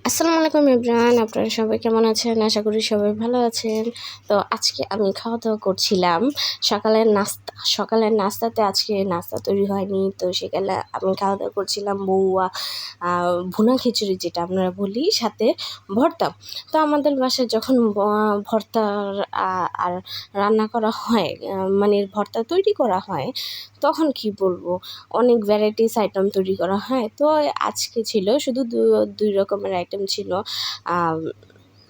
আসসালামু আলাইকুম এভরিওয়ান, আপনারা সবাই কেমন আছেন? আশা করি সবাই ভালো আছেন। তো আজকে আমি খাওয়া দাওয়া করছিলাম সকালের নাস্তাতে আজকে নাস্তা তৈরি হয়নি, তো সেকালে আমি খাওয়া দাওয়া করছিলাম বউয়া ভুনা খিচুড়ি, যেটা আমরা বলি, সাথে ভর্তা। তো আমাদের বাসায় যখন ভর্তার আর রান্না করা হয়, মানে ভর্তা তৈরি করা হয়, তখন কি বলবো, অনেক ভ্যারাইটিস আইটেম তৈরি করা হয়। তো আজকে ছিল শুধু দুই রকমের আইটেম ছিল।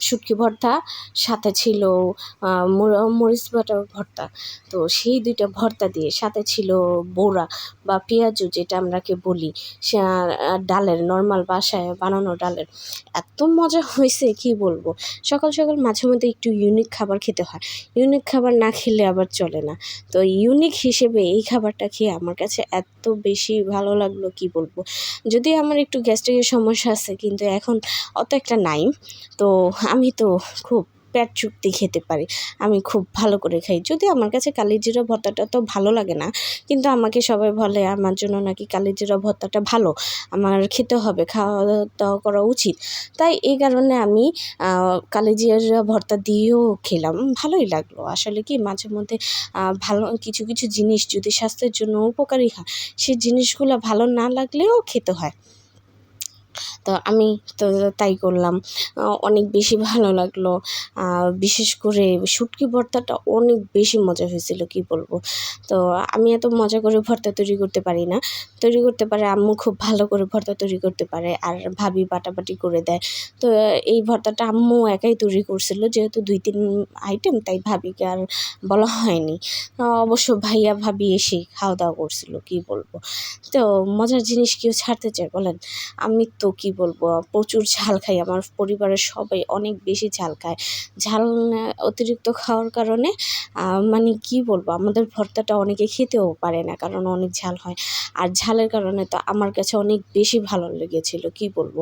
শুটকি ভর্তা, সাথে ছিল মরিচ বাটা ভর্তা। তো সেই দুইটা ভর্তা দিয়ে সাথে ছিল বড়া বা পেঁয়াজু, যেটা আমরাকে বলি, সে ডালের, নর্মাল বাসায় বানানো ডালের। এত মজা হয়েছে কি বলবো। সকাল সকাল মাঝে মধ্যে একটু ইউনিক খাবার খেতে হয়, ইউনিক খাবার না খেলে আবার চলে না। তো ইউনিক হিসেবে এই খাবারটা খেয়ে আমার কাছে এত বেশি ভালো লাগলো কি বলবো। যদিও আমার একটু গ্যাস্ট্রিকের সমস্যা আছে, কিন্তু এখন অত একটা নাই। তো আমি তো খুব পেট চুক্তি খেতে পারি, আমি খুব ভালো করে খাই। যদিও আমার কাছে কালিজিরা ভর্তাটা তো ভালো লাগে না, কিন্তু আমাকে সবাই বলে আমার জন্য নাকি কালিজিরা ভর্তাটা ভালো, আমার খেতে হবে, খাওয়া দাওয়া করা উচিত। তাই এই কারণে আমি কালিজিরা ভর্তা দিয়েও খেলাম, ভালোই লাগলো। আসলে কি, মাঝে মধ্যে ভালো কিছু কিছু জিনিস যদি স্বাস্থ্যের জন্য উপকারী হয়, সেই জিনিসগুলো ভালো না লাগলেও খেতে হয়। তো আমি তো তাই করলাম। অনেক বেশি ভালো লাগলো। বিশেষ করে শুটকি ভর্তাটা অনেক বেশি মজা হয়েছিল কি বলবো। তো আমি এত মজা করে ভর্তা তৈরি করতে পারি না, তৈরি করতে পারে আম্মু, খুব ভালো করে ভর্তা তৈরি করতে পারে, আর ভাবি বাটাবাটি করে দেয়। তো এই ভর্তাটা আম্মু একাই তৈরি করছিল, যেহেতু 2-3 আইটেম, তাই ভাবিকে আর বলা হয়নি। অবশ্য ভাইয়া ভাবি এসে খাওয়া দাওয়া করছিল কি বলবো। তো মজার জিনিস কেউ ছাড়তে চায় বলেন? আমি তো কি বলবো, প্রচুর ঝাল খাই। আমার পরিবারের সবাই অনেক বেশি ঝাল খায়। ঝাল অতিরিক্ত খাওয়ার কারণে মানে কি বলবো, আমাদের ভর্তাটা অনেকে খেতেও পারে না, কারণ অনেক ঝাল হয়। আর ঝালের কারণে তো আমার কাছে অনেক বেশি ভালো লেগেছিল কি বলবো।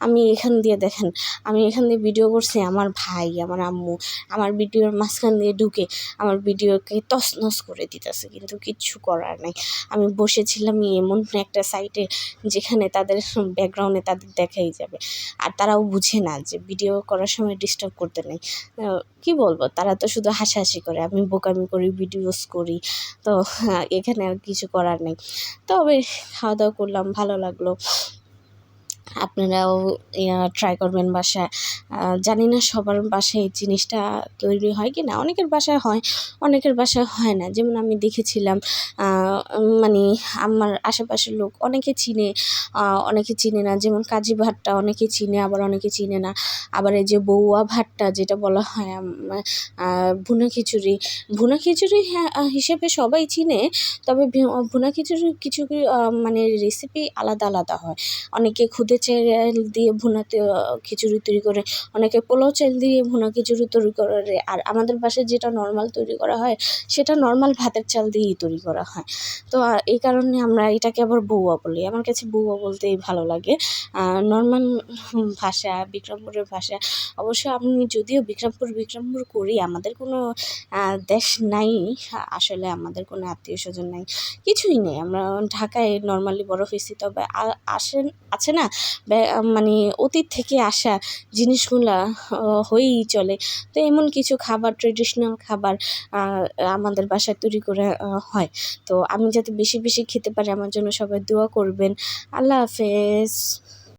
আমি এখান দিয়ে দেখেন, আমি এখান দিয়ে ভিডিও করছি, আমার ভাই, আমার আম্মু আমার ভিডিওর মাঝখান দিয়ে ঢুকে আমার ভিডিওকে তছনছ করে দিতেছে, কিন্তু কিচ্ছু করার নাই। আমি বসেছিলাম এমন একটা সাইটে যেখানে তাদের ব্যাকগ্রাউন্ডে তাদের দেখাই যাবে, আর তারাও বুঝে না যে ভিডিও করার সময় ডিস্টার্ব করতে নেই। কি বলবো, তারা তো শুধু হাসাহাসি করে, আমি বোকামি করি, ভিডিওস করি। তো এখানে আর কিছু করার নেই। তবে খাওয়া দাওয়া করলাম, ভালো লাগলো। আপনারাও ট্রাই করবেন বাসায়। জানি না সবার বাসায় এই জিনিসটা তৈরি হয় কি না, অনেকের বাসায় হয়, অনেকের বাসায় হয় না। যেমন আমি দেখেছিলাম, মানে আমার আশেপাশের লোক অনেকে চিনে, অনেকে চিনে না। যেমন কাজি ভাতটা অনেকে চিনে, আবার অনেকে চিনে না। আবার এই যে বউয়া ভাতটা যেটা বলা হয়, ভুনা খিচুড়ি, ভুনা খিচুড়ি হ্যাঁ হিসেবে সবাই চিনে। তবে ভুনা খিচুড়ির কিছু মানে রেসিপি আলাদা আলাদা হয়। অনেকে খুদে চাল দিয়ে ভুনাতে খিচুড়ি তৈরি করে, অনেকে পোলাও চাল দিয়ে ভুনা খিচুড়ি তৈরি করে। আর আমাদের বাসায় যেটা নর্মাল তৈরি করা হয়, সেটা নর্মাল ভাতের চাল দিয়েই তৈরি করা হয়। তো এই কারণে আমরা এটাকে আবার বউয়া বলি। আমার কাছে বউয়া বলতেই ভালো লাগে। নর্মাল ভাষা, বিক্রমপুরের ভাষা। অবশ্য আমি যদিও বিক্রমপুর করি, আমাদের কোনো দেশ নাই, আসলে আমাদের কোনো আত্মীয়স্বজন নাই, কিছুই নেই। আমরা ঢাকায় নর্মালি বড় হয়েছি। তবে আছে না, মানে অতীত থেকে আসা জিনিসগুলা হয়েই চলে। তো এমন কিছু খাবার, ট্রেডিশনাল খাবার আমাদের বাসায় তৈরি করে হয়। তো আমি যাতে বেশি বেশি খেতে পারি, আমার জন্য সবাই দোয়া করবেন। আল্লাহ হাফেজ।